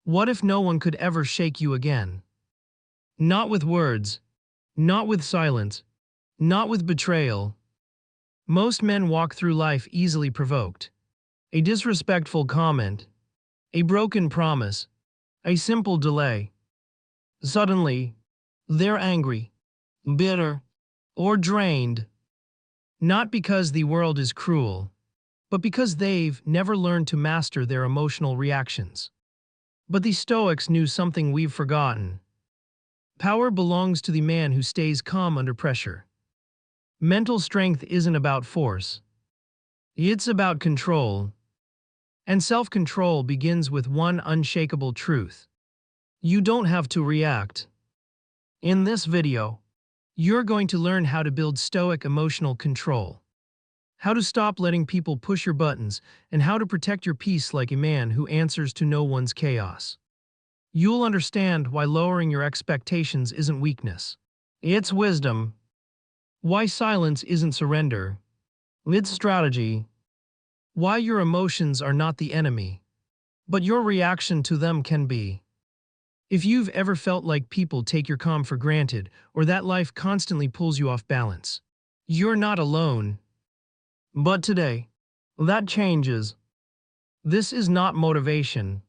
What if no one could ever shake you again? Not with words, not with silence, not with betrayal. Most men walk through life easily provoked. A disrespectful comment, a broken promise, a simple delay. Suddenly, they're angry, bitter, or drained. Not because the world is cruel, but because they've never learned to master their emotional reactions. But the Stoics knew something we've forgotten. Power belongs to the man who stays calm under pressure. Mental strength isn't about force. It's about control. And self-control begins with one unshakable truth. You don't have to react. In this video, you're going to learn how to build Stoic emotional control, how to stop letting people push your buttons, and how to protect your peace like a man who answers to no one's chaos. You'll understand why lowering your expectations isn't weakness. It's wisdom. Why silence isn't surrender. It's strategy. Why your emotions are not the enemy, but your reaction to them can be. If you've ever felt like people take your calm for granted, or that life constantly pulls you off balance, you're not alone. But today, that changes. This is not motivation.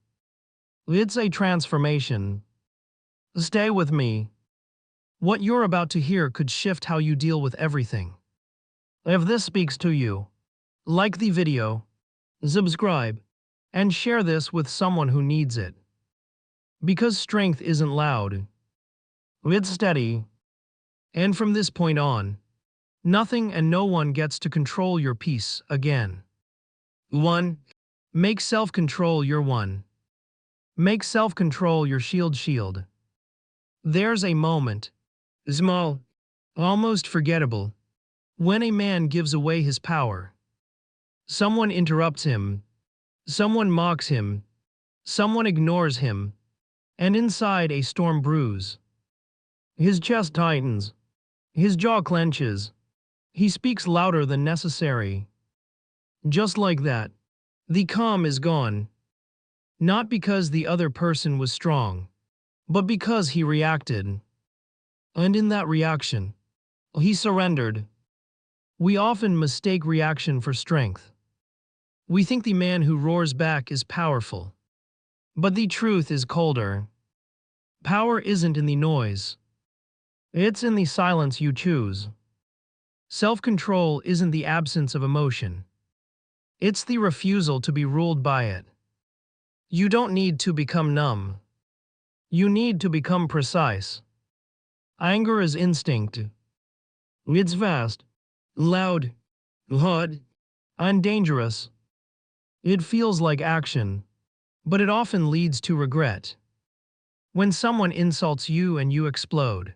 It's a transformation. Stay with me. What you're about to hear could shift how you deal with everything. If this speaks to you, like the video, subscribe, and share this with someone who needs it. Because strength isn't loud. It's steady. And from this point on, nothing and no one gets to control your peace again. 1. Make self-control your one. Make self-control your shield. There's a moment, small, almost forgettable, when a man gives away his power. Someone interrupts him, someone mocks him, someone ignores him, and inside a storm brews. His chest tightens, his jaw clenches, he speaks louder than necessary. Just like that, the calm is gone. Not because the other person was strong, but because he reacted. And in that reaction, he surrendered. We often mistake reaction for strength. We think the man who roars back is powerful. But the truth is colder. Power isn't in the noise. It's in the silence you choose. Self-control isn't the absence of emotion. It's the refusal to be ruled by it. You don't need to become numb. You need to become precise. Anger is instinct. It's fast, loud, hot, and dangerous. It feels like action, but it often leads to regret. When someone insults you and you explode,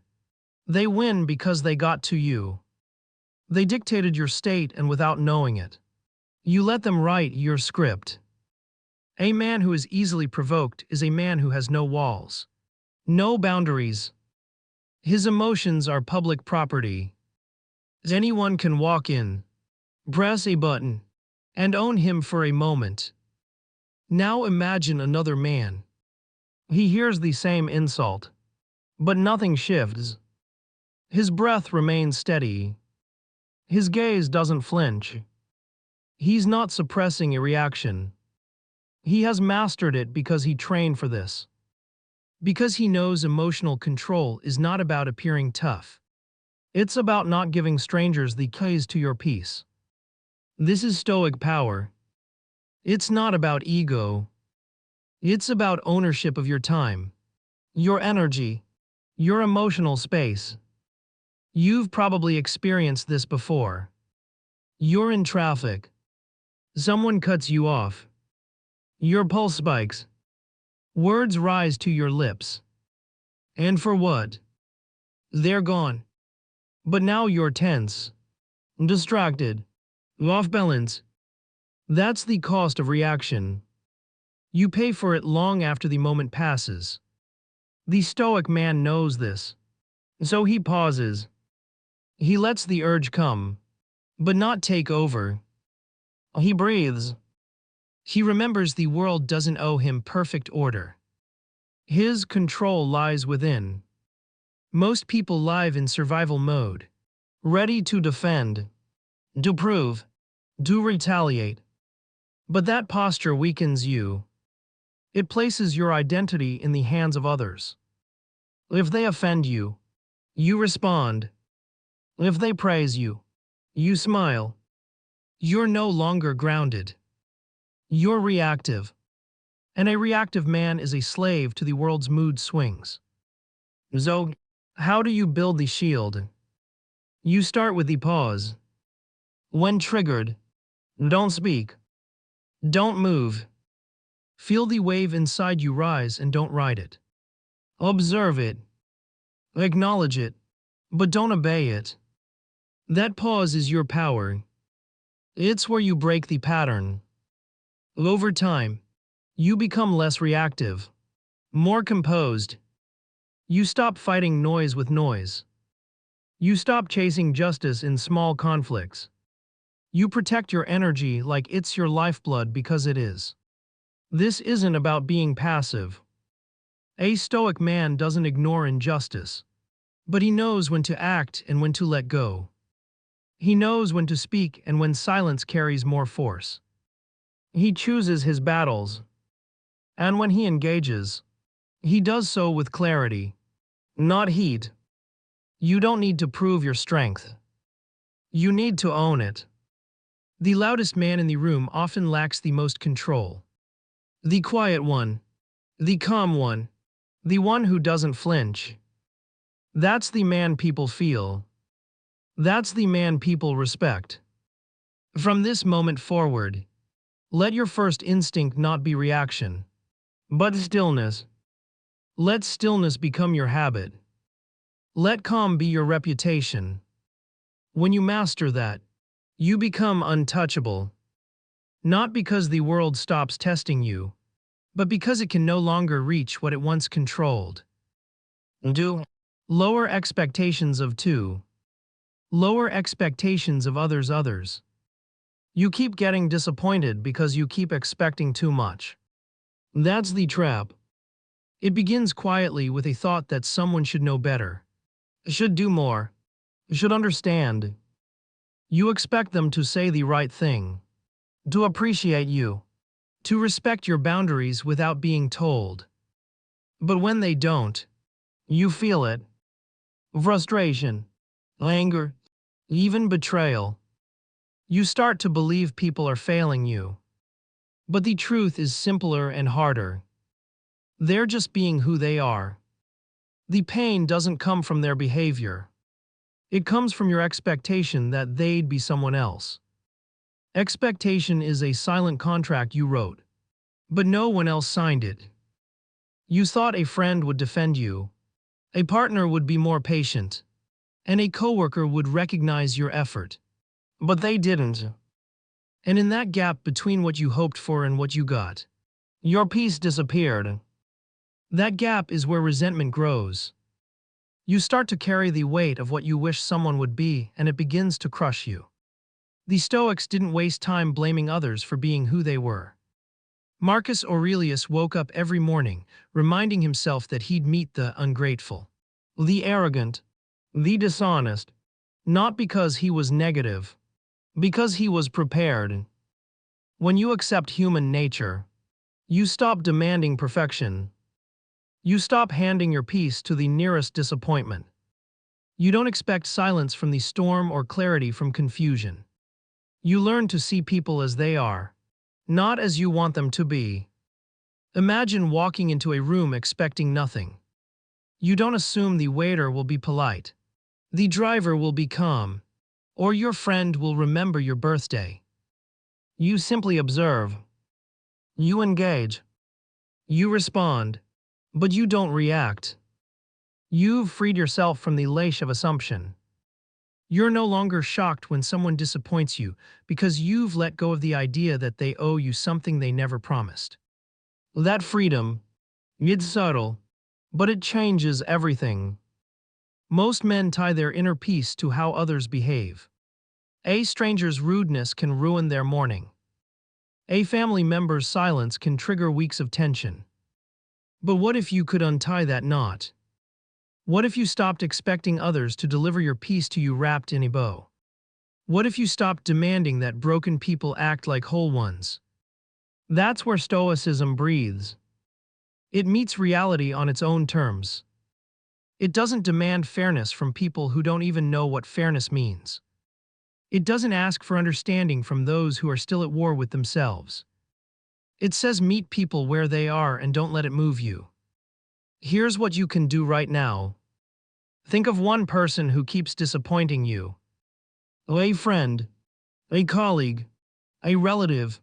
they win because they got to you. They dictated your state, and without knowing it, you let them write your script. A man who is easily provoked is a man who has no walls, no boundaries. His emotions are public property. Anyone can walk in, press a button, and own him for a moment. Now imagine another man. He hears the same insult, but nothing shifts. His breath remains steady. His gaze doesn't flinch. He's not suppressing a reaction. He has mastered it because he trained for this. Because he knows emotional control is not about appearing tough. It's about not giving strangers the keys to your peace. This is Stoic power. It's not about ego. It's about ownership of your time, your energy, your emotional space. You've probably experienced this before. You're in traffic. Someone cuts you off. Your pulse spikes. Words rise to your lips. And for what? They're gone. But now you're tense, distracted, off balance. That's the cost of reaction. You pay for it long after the moment passes. The Stoic man knows this. So he pauses. He lets the urge come, but not take over. He breathes. He remembers the world doesn't owe him perfect order. His control lies within. Most people live in survival mode, ready to defend, to prove, to retaliate. But that posture weakens you. It places your identity in the hands of others. If they offend you, you respond. If they praise you, you smile. You're no longer grounded. You're reactive. And a reactive man is a slave to the world's mood swings. So, how do you build the shield? You start with the pause. When triggered, don't speak. Don't move. Feel the wave inside you rise and don't ride it. Observe it. Acknowledge it. But don't obey it. That pause is your power. It's where you break the pattern. Over time, you become less reactive, more composed. You stop fighting noise with noise. You stop chasing justice in small conflicts. You protect your energy like it's your lifeblood because it is. This isn't about being passive. A Stoic man doesn't ignore injustice, but he knows when to act and when to let go. He knows when to speak and when silence carries more force. He chooses his battles, and when he engages, he does so with clarity, not heat. You don't need to prove your strength. You need to own it. The loudest man in the room often lacks the most control. The quiet one, the calm one, the one who doesn't flinch. That's the man people feel. That's the man people respect. From this moment forward, let your first instinct not be reaction, but stillness. Let stillness become your habit. Let calm be your reputation. When you master that, you become untouchable. Not because the world stops testing you, but because it can no longer reach what it once controlled. Do lower expectations of two. Lower expectations of others. You keep getting disappointed because you keep expecting too much. That's the trap. It begins quietly with a thought that someone should know better, should do more, should understand. You expect them to say the right thing, to appreciate you, to respect your boundaries without being told. But when they don't, you feel it. Frustration, anger, even betrayal. You start to believe people are failing you. But the truth is simpler and harder. They're just being who they are. The pain doesn't come from their behavior. It comes from your expectation that they'd be someone else. Expectation is a silent contract you wrote, but no one else signed it. You thought a friend would defend you, a partner would be more patient, and a coworker would recognize your effort. But they didn't. And in that gap between what you hoped for and what you got, your peace disappeared. That gap is where resentment grows. You start to carry the weight of what you wish someone would be, and it begins to crush you. The Stoics didn't waste time blaming others for being who they were. Marcus Aurelius woke up every morning, reminding himself that he'd meet the ungrateful, the arrogant, the dishonest, not because he was negative, because he was prepared. When you accept human nature, you stop demanding perfection. You stop handing your peace to the nearest disappointment. You don't expect silence from the storm or clarity from confusion. You learn to see people as they are, not as you want them to be. Imagine walking into a room expecting nothing. You don't assume the waiter will be polite, the driver will be calm, or your friend will remember your birthday. You simply observe. You engage. You respond. But you don't react. You've freed yourself from the lash of assumption. You're no longer shocked when someone disappoints you because you've let go of the idea that they owe you something they never promised. That freedom, it's subtle, but it changes everything. Most men tie their inner peace to how others behave. A stranger's rudeness can ruin their morning. A family member's silence can trigger weeks of tension. But what if you could untie that knot? What if you stopped expecting others to deliver your peace to you wrapped in a bow? What if you stopped demanding that broken people act like whole ones? That's where Stoicism breathes. It meets reality on its own terms. It doesn't demand fairness from people who don't even know what fairness means. It doesn't ask for understanding from those who are still at war with themselves. It says meet people where they are and don't let it move you. Here's what you can do right now. Think of one person who keeps disappointing you. A friend, a colleague, a relative.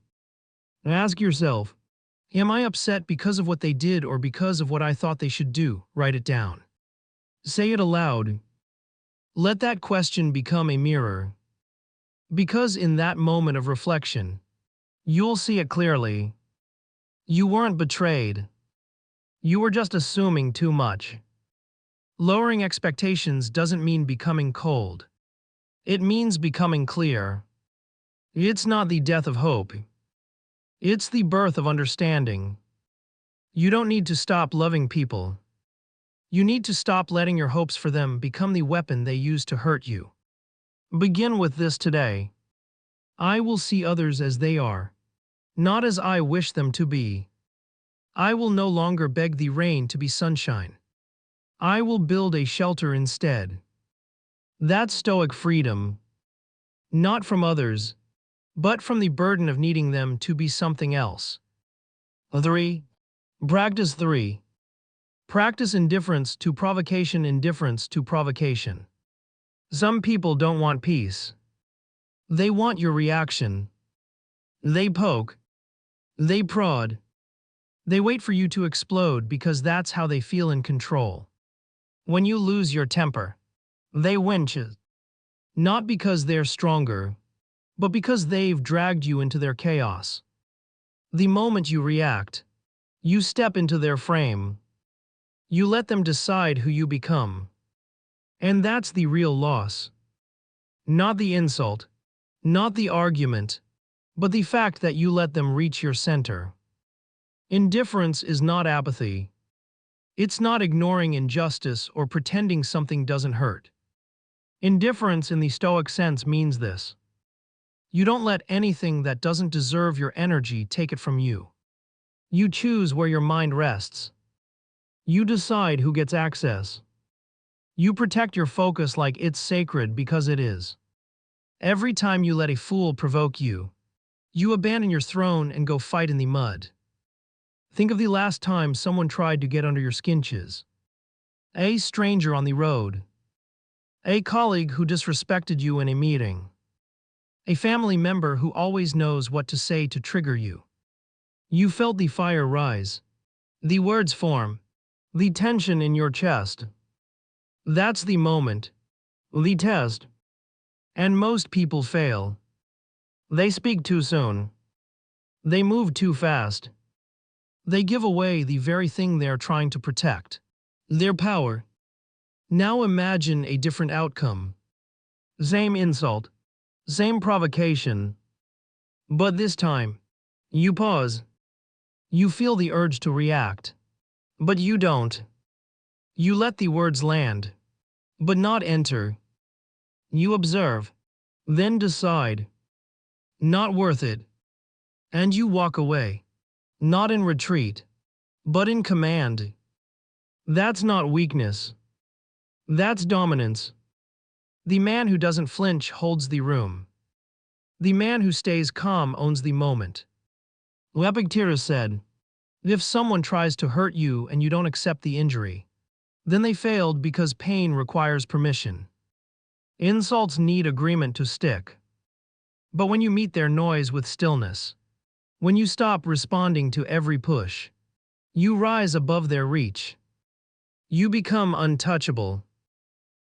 Ask yourself, am I upset because of what they did or because of what I thought they should do? Write it down. Say it aloud. Let that question become a mirror. Because in that moment of reflection, you'll see it clearly. You weren't betrayed. You were just assuming too much. Lowering expectations doesn't mean becoming cold. It means becoming clear. It's not the death of hope. It's the birth of understanding. You don't need to stop loving people. You need to stop letting your hopes for them become the weapon they use to hurt you. Begin with this today. I will see others as they are, not as I wish them to be. I will no longer beg the rain to be sunshine. I will build a shelter instead. That's Stoic freedom. Not from others, but from the burden of needing them to be something else. 3. Practice 3. Practice indifference to provocation. Indifference to provocation. Some people don't want peace. They want your reaction. They poke. They prod. They wait for you to explode because that's how they feel in control. When you lose your temper, they winch it. Not because they're stronger, but because they've dragged you into their chaos. The moment you react, you step into their frame. You let them decide who you become. And that's the real loss. Not the insult, not the argument, but the fact that you let them reach your center. Indifference is not apathy. It's not ignoring injustice or pretending something doesn't hurt. Indifference in the Stoic sense means this. You don't let anything that doesn't deserve your energy take it from you. You choose where your mind rests. You decide who gets access. You protect your focus like it's sacred because it is. Every time you let a fool provoke you, you abandon your throne and go fight in the mud. Think of the last time someone tried to get under your skinches. A stranger on the road. A colleague who disrespected you in a meeting. A family member who always knows what to say to trigger you. You felt the fire rise. The words form. The tension in your chest. That's the moment. The test. And most people fail. They speak too soon. They move too fast. They give away the very thing they are trying to protect. Their power. Now imagine a different outcome. Same insult. Same provocation. But this time, you pause. You feel the urge to react. But you don't. You let the words land, but not enter. You observe, then decide. Not worth it. And you walk away. Not in retreat, but in command. That's not weakness. That's dominance. The man who doesn't flinch holds the room. The man who stays calm owns the moment. Epictetus said, if someone tries to hurt you and you don't accept the injury, then they failed because pain requires permission. Insults need agreement to stick. But when you meet their noise with stillness, when you stop responding to every push, you rise above their reach. You become untouchable.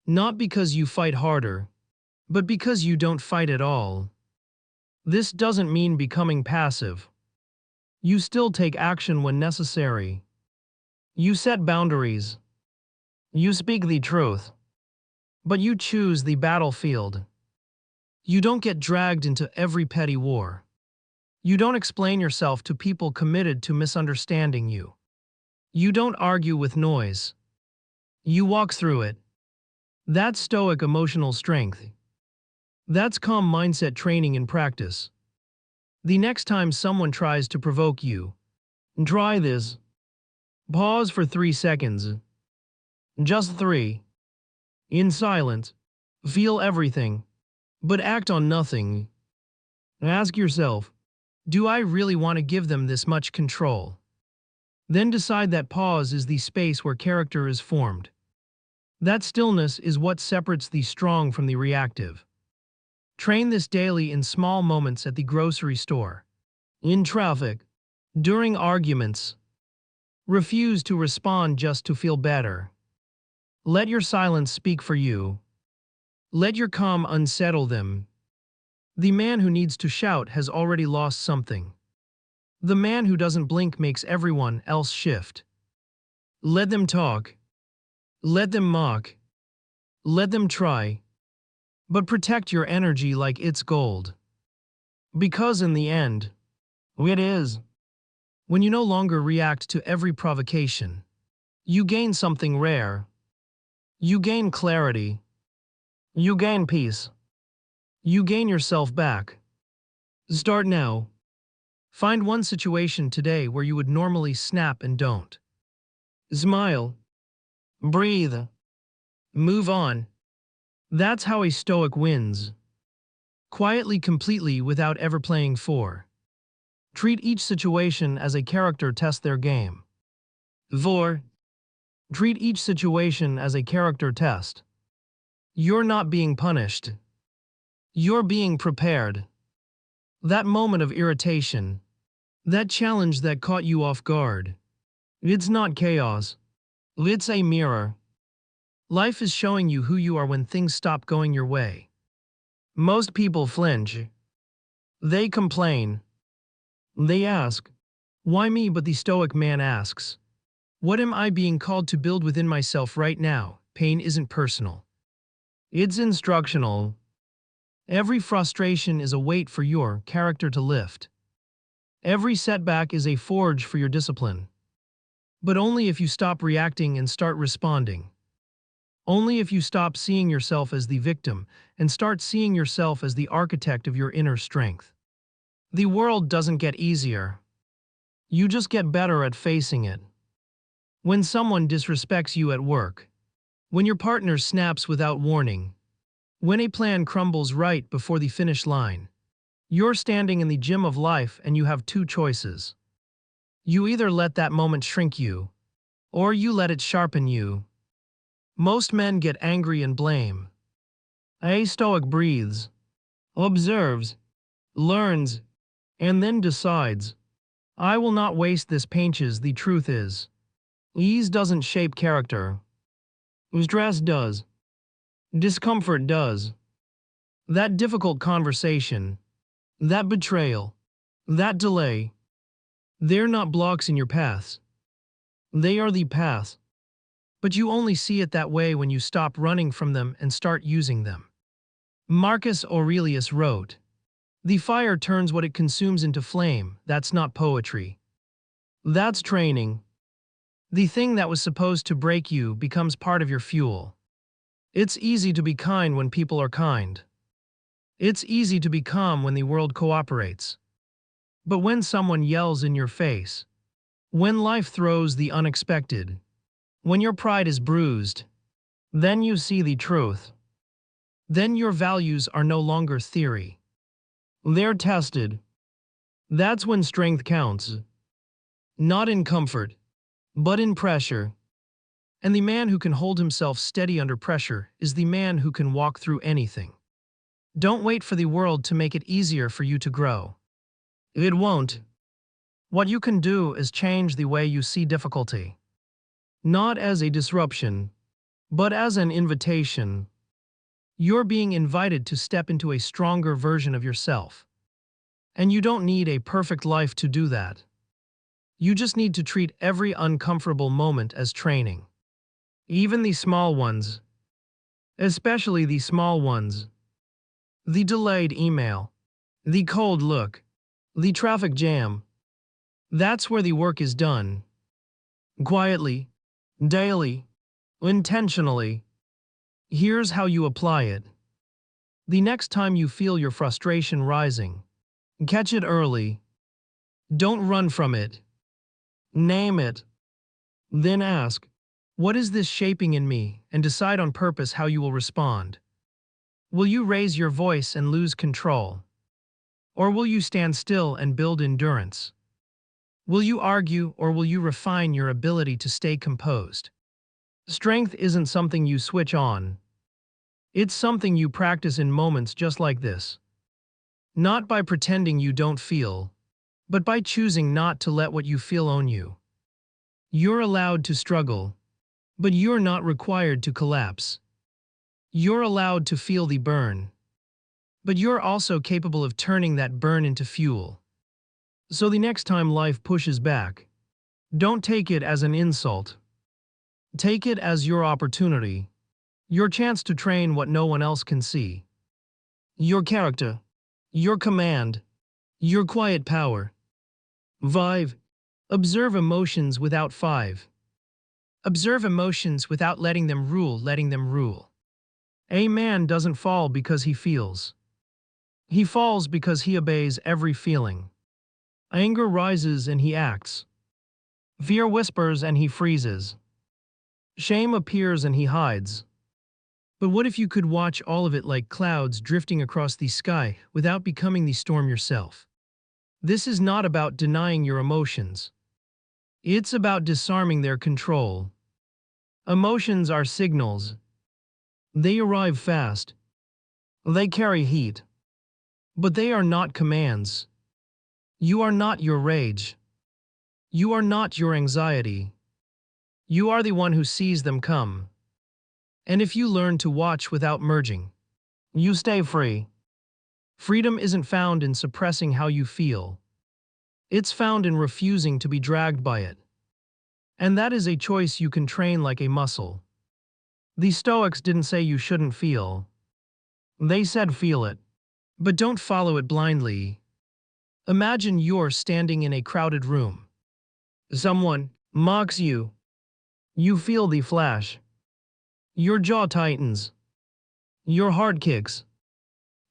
Not because you fight harder, but because you don't fight at all. This doesn't mean becoming passive. You still take action when necessary. You set boundaries. You speak the truth. But you choose the battlefield. You don't get dragged into every petty war. You don't explain yourself to people committed to misunderstanding you. You don't argue with noise. You walk through it. That's Stoic emotional strength. That's calm mindset training in practice. The next time someone tries to provoke you, try this. Pause for 3 seconds. Just 3. In silence. Feel everything. But act on nothing. Ask yourself, do I really want to give them this much control? Then decide that pause is the space where character is formed. That stillness is what separates the strong from the reactive. Train this daily in small moments at the grocery store, in traffic, during arguments. Refuse to respond just to feel better. Let your silence speak for you. Let your calm unsettle them. The man who needs to shout has already lost something. The man who doesn't blink makes everyone else shift. Let them talk. Let them mock. Let them try. But protect your energy like it's gold. Because in the end, it is. When you no longer react to every provocation, you gain something rare. You gain clarity. You gain peace. You gain yourself back. Start now. Find one situation today where you would normally snap and don't. Smile. Breathe. Move on. That's how a Stoic wins. Quietly, completely, without ever playing for. Treat each situation as a character test their game. 4. Treat each situation as a character test. You're not being punished. You're being prepared. That moment of irritation, that challenge that caught you off guard, it's not chaos. It's a mirror. Life is showing you who you are when things stop going your way. Most people flinch. They complain. They ask, why me? But the Stoic man asks, what am I being called to build within myself right now? Pain isn't personal. It's instructional. Every frustration is a weight for your character to lift. Every setback is a forge for your discipline. But only if you stop reacting and start responding. Only if you stop seeing yourself as the victim and start seeing yourself as the architect of your inner strength. The world doesn't get easier. You just get better at facing it. When someone disrespects you at work, when your partner snaps without warning, when a plan crumbles right before the finish line, you're standing in the gym of life and you have 2 choices. You either let that moment shrink you, or you let it sharpen you. Most men get angry and blame. A Stoic breathes, observes, learns, and then decides, I will not waste this painches. The truth is, ease doesn't shape character. Stress does. Discomfort does. That difficult conversation, that betrayal, that delay, they're not blocks in your paths. They are the path. But you only see it that way when you stop running from them and start using them. Marcus Aurelius wrote, the fire turns what it consumes into flame. That's not poetry. That's training. The thing that was supposed to break you becomes part of your fuel. It's easy to be kind when people are kind. It's easy to be calm when the world cooperates. But when someone yells in your face, when life throws the unexpected, when your pride is bruised, then you see the truth. Then your values are no longer theory. They're tested. That's when strength counts. Not in comfort, but in pressure. And the man who can hold himself steady under pressure is the man who can walk through anything. Don't wait for the world to make it easier for you to grow. It won't. What you can do is change the way you see difficulty. Not as a disruption, but as an invitation. You're being invited to step into a stronger version of yourself. And you don't need a perfect life to do that. You just need to treat every uncomfortable moment as training. Even the small ones. Especially the small ones. The delayed email. The cold look. The traffic jam. That's where the work is done. quietly, daily, intentionally. Here's how you apply it. The next time you feel your frustration rising, catch it early. Don't run from it. Name it. Then ask, what is this shaping in me? And decide on purpose how you will respond. Will you raise your voice and lose control? Or will you stand still and build endurance? Will you argue or will you refine your ability to stay composed? Strength isn't something you switch on. It's something you practice in moments just like this. Not by pretending you don't feel, but by choosing not to let what you feel own you. You're allowed to struggle, but you're not required to collapse. You're allowed to feel the burn, but you're also capable of turning that burn into fuel. So the next time life pushes back, don't take it as an insult. Take it as your opportunity, your chance to train what no one else can see. Your character, your command, your quiet power. 5. Observe emotions without 5. Observe emotions without letting them rule. A man doesn't fall because he feels. He falls because he obeys every feeling. Anger rises and he acts. Fear whispers and he freezes. Shame appears and he hides. But what if you could watch all of it like clouds drifting across the sky without becoming the storm yourself? This is not about denying your emotions. It's about disarming their control. Emotions are signals. They arrive fast. They carry heat. But they are not commands. You are not your rage. You are not your anxiety. You are the one who sees them come. And if you learn to watch without merging, you stay free. Freedom isn't found in suppressing how you feel. It's found in refusing to be dragged by it. And that is a choice you can train like a muscle. The Stoics didn't say you shouldn't feel. They said feel it. But don't follow it blindly. Imagine you're standing in a crowded room. Someone mocks you. You feel the flash. Your jaw tightens. Your heart kicks.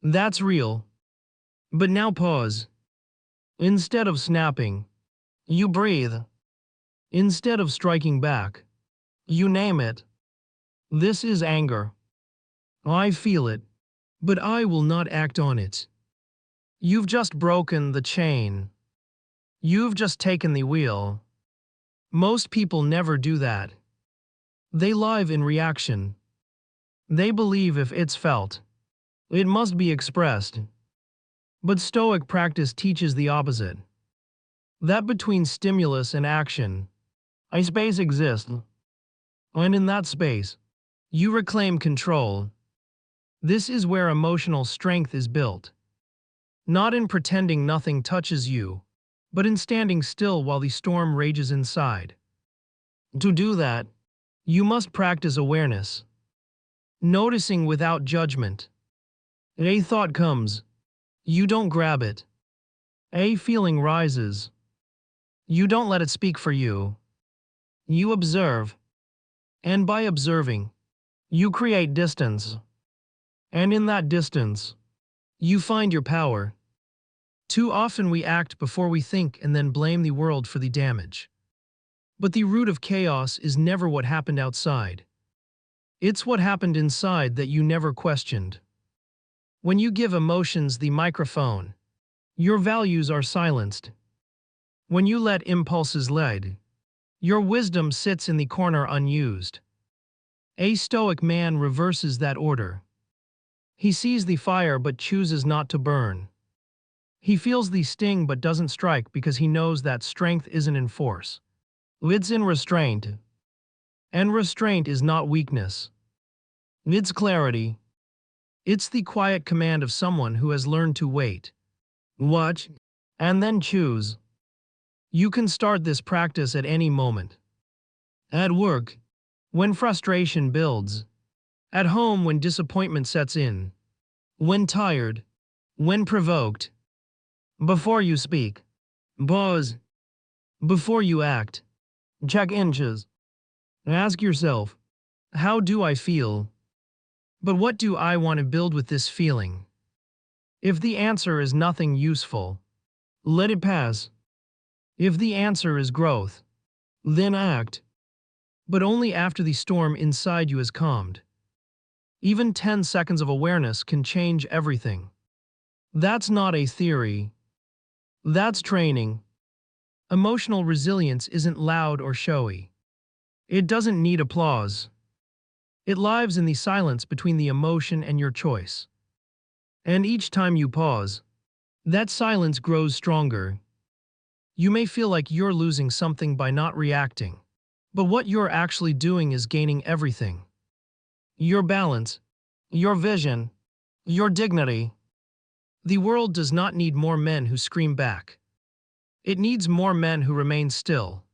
That's real. But now pause. Instead of snapping, you breathe. Instead of striking back, you name it. This is anger. I feel it, but I will not act on it. You've just broken the chain. You've just taken the wheel. Most people never do that. They live in reaction. They believe if it's felt, it must be expressed. But Stoic practice teaches the opposite. That between stimulus and action, a space exists. And in that space, you reclaim control. This is where emotional strength is built. Not in pretending nothing touches you, but in standing still while the storm rages inside. To do that, you must practice awareness. Noticing without judgment. A thought comes. You don't grab it. A feeling rises. You don't let it speak for you. You observe. And by observing, you create distance. And in that distance, you find your power. Too often we act before we think and then blame the world for the damage. But the root of chaos is never what happened outside. It's what happened inside that you never questioned. When you give emotions the microphone, your values are silenced. When you let impulses lead, your wisdom sits in the corner unused. A Stoic man reverses that order. He sees the fire but chooses not to burn. He feels the sting but doesn't strike because he knows that strength isn't in force. It's in restraint. And restraint is not weakness. It's clarity. It's the quiet command of someone who has learned to wait, watch, and then choose. You can start this practice at any moment. At work, when frustration builds. At home when disappointment sets in. When tired. When provoked. Before you speak. Pause. Before you act. Check inches. Ask yourself, how do I feel? But what do I want to build with this feeling? If the answer is nothing useful, let it pass. If the answer is growth, then act. But only after the storm inside you is calmed. Even 10 seconds of awareness can change everything. That's not a theory. That's training. Emotional resilience isn't loud or showy. It doesn't need applause. It lives in the silence between the emotion and your choice. And each time you pause, that silence grows stronger. You may feel like you're losing something by not reacting, but what you're actually doing is gaining everything. Your balance, your vision, your dignity. The world does not need more men who scream back. It needs more men who remain still,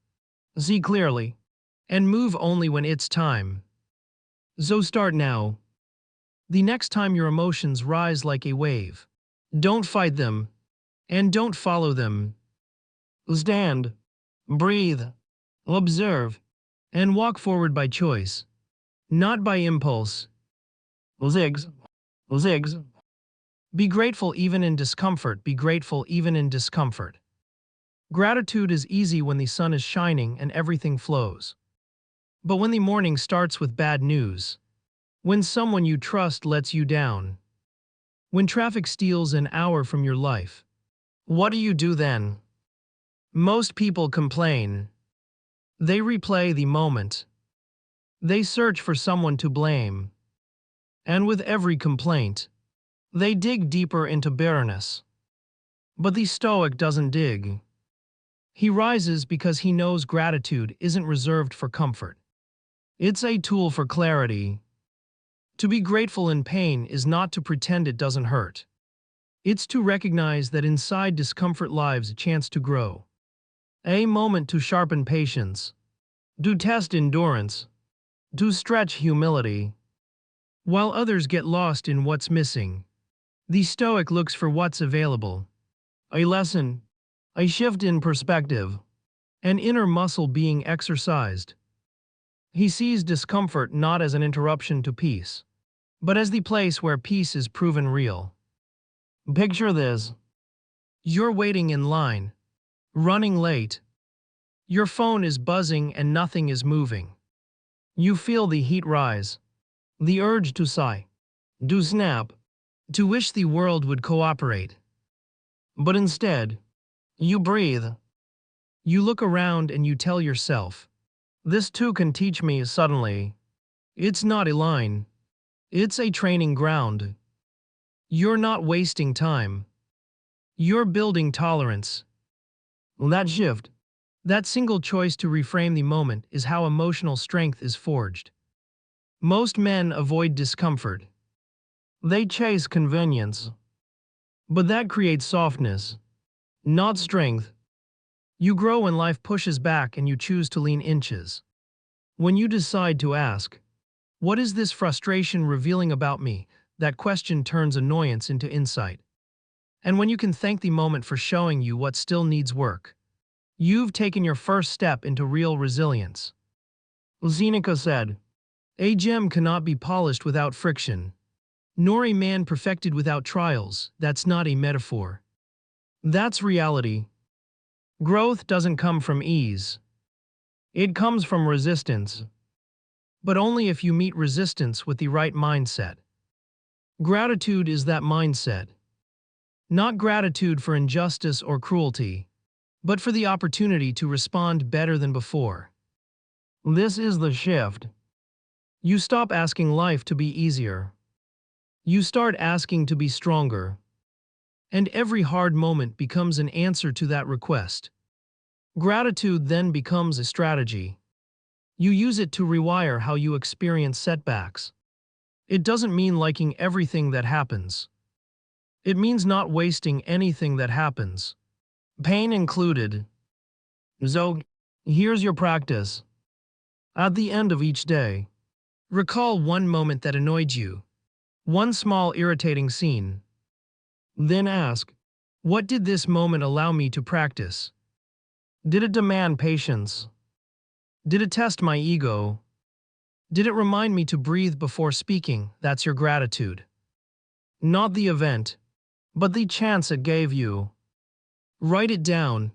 see clearly, and move only when it's time. So start now. The next time your emotions rise like a wave, don't fight them, and don't follow them. Stand, breathe, observe, and walk forward by choice, not by impulse. Zigs, zigs. Be grateful even in discomfort, be grateful even in discomfort. Gratitude is easy when the sun is shining and everything flows. But when the morning starts with bad news, when someone you trust lets you down, when traffic steals an hour from your life, what do you do then? Most people complain. They replay the moment. They search for someone to blame. And with every complaint, they dig deeper into bitterness. But the Stoic doesn't dig. He rises because he knows gratitude isn't reserved for comfort. It's a tool for clarity. To be grateful in pain is not to pretend it doesn't hurt. It's to recognize that inside discomfort lies a chance to grow. A moment to sharpen patience, to test endurance, to stretch humility. While others get lost in what's missing, the Stoic looks for what's available. A lesson, a shift in perspective, an inner muscle being exercised. He sees discomfort not as an interruption to peace, but as the place where peace is proven real. Picture this. You're waiting in line, running late. Your phone is buzzing and nothing is moving. You feel the heat rise, the urge to sigh, to snap, to wish the world would cooperate. But instead, you breathe. You look around and you tell yourself, this too can teach me suddenly. It's not a line. It's a training ground. You're not wasting time. You're building tolerance. That shift, that single choice to reframe the moment is how emotional strength is forged. Most men avoid discomfort. They chase convenience. But that creates softness, not strength. You grow when life pushes back and you choose to lean inches. When you decide to ask, what is this frustration revealing about me? That question turns annoyance into insight. And when you can thank the moment for showing you what still needs work, you've taken your first step into real resilience. Seneca said, a gem cannot be polished without friction, nor a man perfected without trials. That's not a metaphor. That's reality. Growth doesn't come from ease. It comes from resistance. But only if you meet resistance with the right mindset. Gratitude is that mindset. Not gratitude for injustice or cruelty, but for the opportunity to respond better than before. This is the shift. You stop asking life to be easier. You start asking to be stronger. And every hard moment becomes an answer to that request. Gratitude then becomes a strategy. You use it to rewire how you experience setbacks. It doesn't mean liking everything that happens. It means not wasting anything that happens, pain included. So, here's your practice. At the end of each day, recall one moment that annoyed you, one small irritating scene. Then ask, what did this moment allow me to practice? Did it demand patience? Did it test my ego? Did it remind me to breathe before speaking? That's your gratitude. Not the event, but the chance it gave you. Write it down.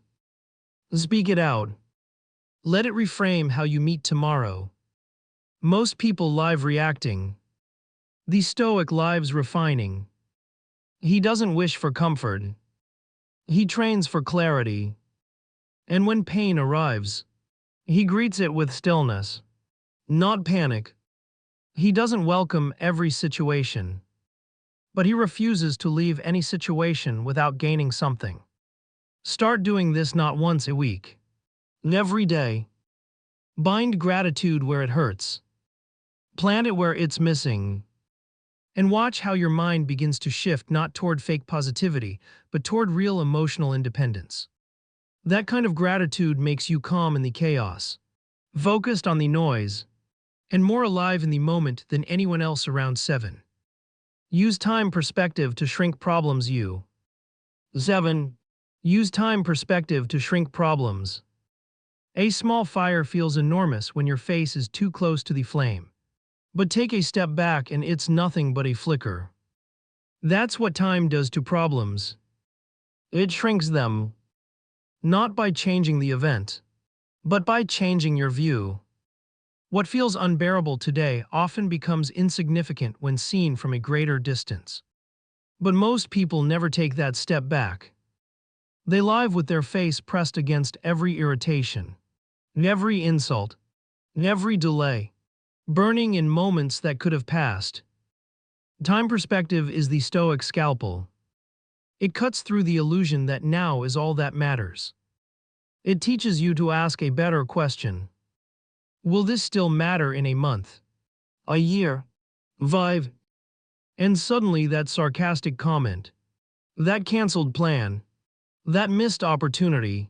Speak it out. Let it reframe how you meet tomorrow. Most people live reacting. The Stoic lives refining. He doesn't wish for comfort. He trains for clarity. And when pain arrives, he greets it with stillness, not panic. He doesn't welcome every situation, but he refuses to leave any situation without gaining something. Start doing this not once a week, every day. Bind gratitude where it hurts. Plant it where it's missing. And watch how your mind begins to shift not toward fake positivity, but toward real emotional independence. That kind of gratitude makes you calm in the chaos, focused on the noise, and more alive in the moment than anyone else around. 7. Use time perspective to shrink problems. 7. Use time perspective to shrink problems. A small fire feels enormous when your face is too close to the flame. But take a step back and it's nothing but a flicker. That's what time does to problems. It shrinks them, not by changing the event, but by changing your view. What feels unbearable today often becomes insignificant when seen from a greater distance. But most people never take that step back. They live with their face pressed against every irritation, every insult, every delay, burning in moments that could have passed. Time perspective is the Stoic scalpel. It cuts through the illusion that now is all that matters. It teaches you to ask a better question. Will this still matter in a month, a year, 5? And suddenly that sarcastic comment, that canceled plan, that missed opportunity,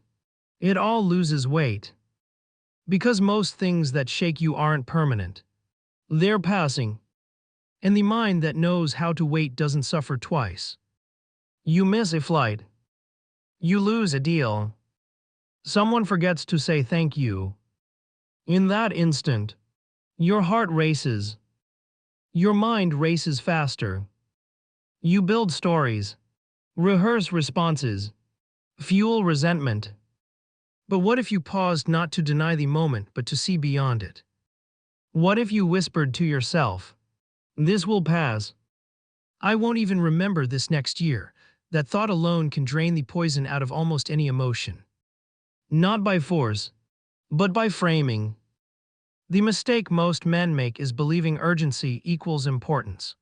it all loses weight. Because most things that shake you aren't permanent. They're passing. And the mind that knows how to wait doesn't suffer twice. You miss a flight. You lose a deal. Someone forgets to say thank you. In that instant, your heart races. Your mind races faster. You build stories, rehearse responses, fuel resentment. But what if you paused not to deny the moment but to see beyond it? What if you whispered to yourself, "This will pass. I won't even remember this next year." That thought alone can drain the poison out of almost any emotion. Not by force, but by framing. The mistake most men make is believing urgency equals importance.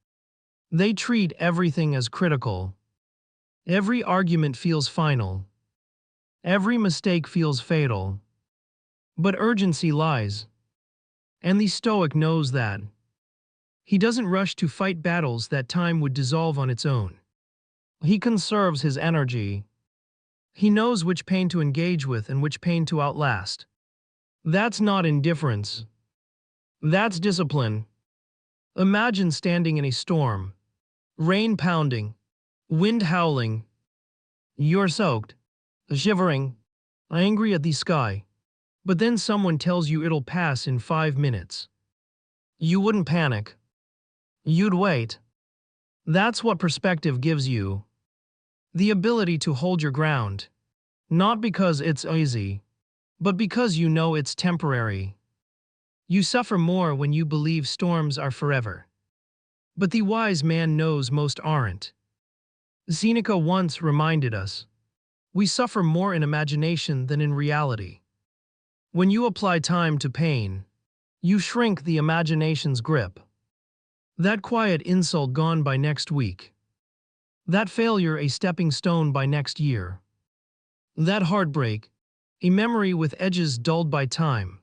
They treat everything as critical. Every argument feels final. Every mistake feels fatal. But urgency lies. And the Stoic knows that. He doesn't rush to fight battles that time would dissolve on its own. He conserves his energy. He knows which pain to engage with and which pain to outlast. That's not indifference. That's discipline. Imagine standing in a storm, rain pounding, wind howling. You're soaked, shivering, angry at the sky. But then someone tells you it'll pass in 5 minutes. You wouldn't panic. You'd wait. That's what perspective gives you. The ability to hold your ground. Not because it's easy, but because you know it's temporary. You suffer more when you believe storms are forever. But the wise man knows most aren't. Seneca once reminded us, we suffer more in imagination than in reality. When you apply time to pain, you shrink the imagination's grip. That quiet insult gone by next week. That failure a stepping stone by next year. That heartbreak, a memory with edges dulled by time.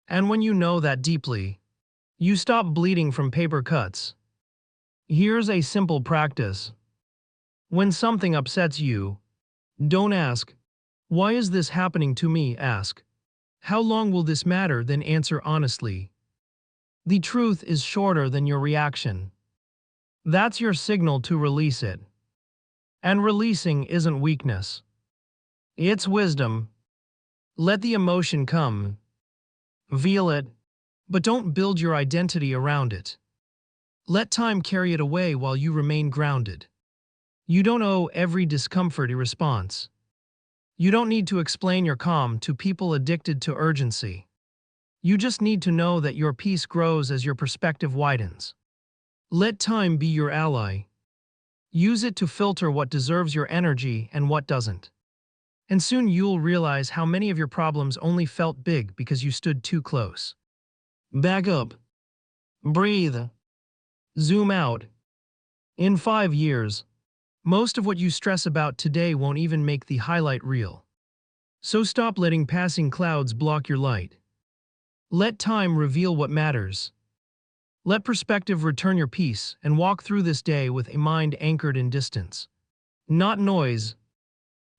And when you know that deeply, you stop bleeding from paper cuts. Here's a simple practice. When something upsets you, don't ask, "Why is this happening to me?" Ask, "How long will this matter?" Then answer honestly. The truth is shorter than your reaction. That's your signal to release it. And releasing isn't weakness. It's wisdom. Let the emotion come. Feel it, but don't build your identity around it. Let time carry it away while you remain grounded. You don't owe every discomfort a response. You don't need to explain your calm to people addicted to urgency. You just need to know that your peace grows as your perspective widens. Let time be your ally. Use it to filter what deserves your energy and what doesn't. And soon you'll realize how many of your problems only felt big because you stood too close. Back up. Breathe. Zoom out. In 5 years, most of what you stress about today won't even make the highlight reel. So stop letting passing clouds block your light. Let time reveal what matters. Let perspective return your peace and walk through this day with a mind anchored in distance, not noise.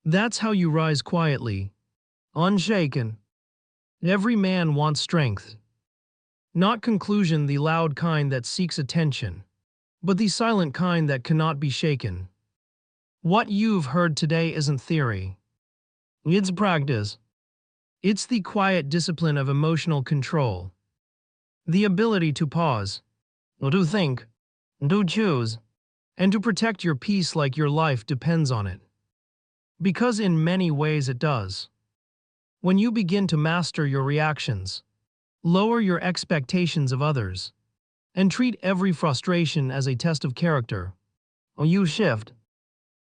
That's how you rise quietly, unshaken. Every man wants strength, not conclusion, the loud kind that seeks attention, but the silent kind that cannot be shaken. What you've heard today isn't theory. It's practice. It's the quiet discipline of emotional control. The ability to pause, to think, to choose, and to protect your peace like your life depends on it. Because in many ways it does. When you begin to master your reactions, lower your expectations of others, and treat every frustration as a test of character, you shift.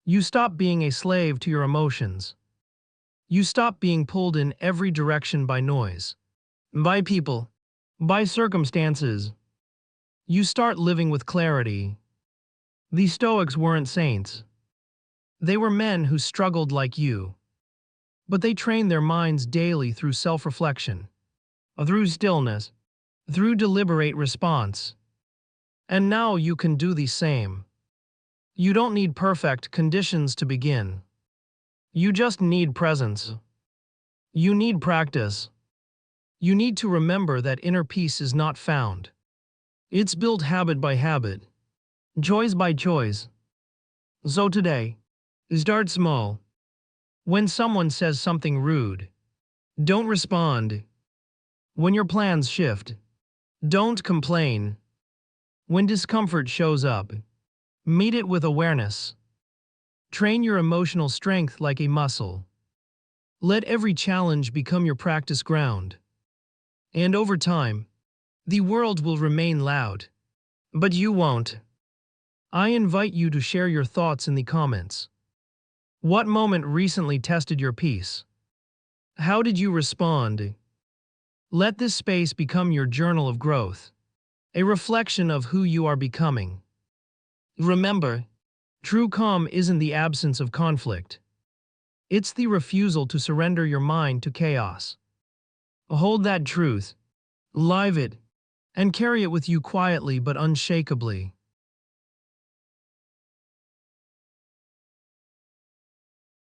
You stop being a slave to your emotions. You stop being pulled in every direction by noise, by people, by circumstances. You start living with clarity. The Stoics weren't saints. They were men who struggled like you. But they trained their minds daily through self-reflection, through stillness, through deliberate response. And now you can do the same. You don't need perfect conditions to begin. You just need presence. You need practice. You need to remember that inner peace is not found. It's built habit by habit, choice by choice. So today, start small. When someone says something rude, don't respond. When your plans shift, don't complain. When discomfort shows up, meet it with awareness. Train your emotional strength like a muscle. Let every challenge become your practice ground. And over time, the world will remain loud, but you won't. I invite you to share your thoughts in the comments. What moment recently tested your peace? How did you respond? Let this space become your journal of growth, a reflection of who you are becoming. Remember, true calm isn't the absence of conflict. It's the refusal to surrender your mind to chaos. Hold that truth, live it, and carry it with you quietly but unshakably.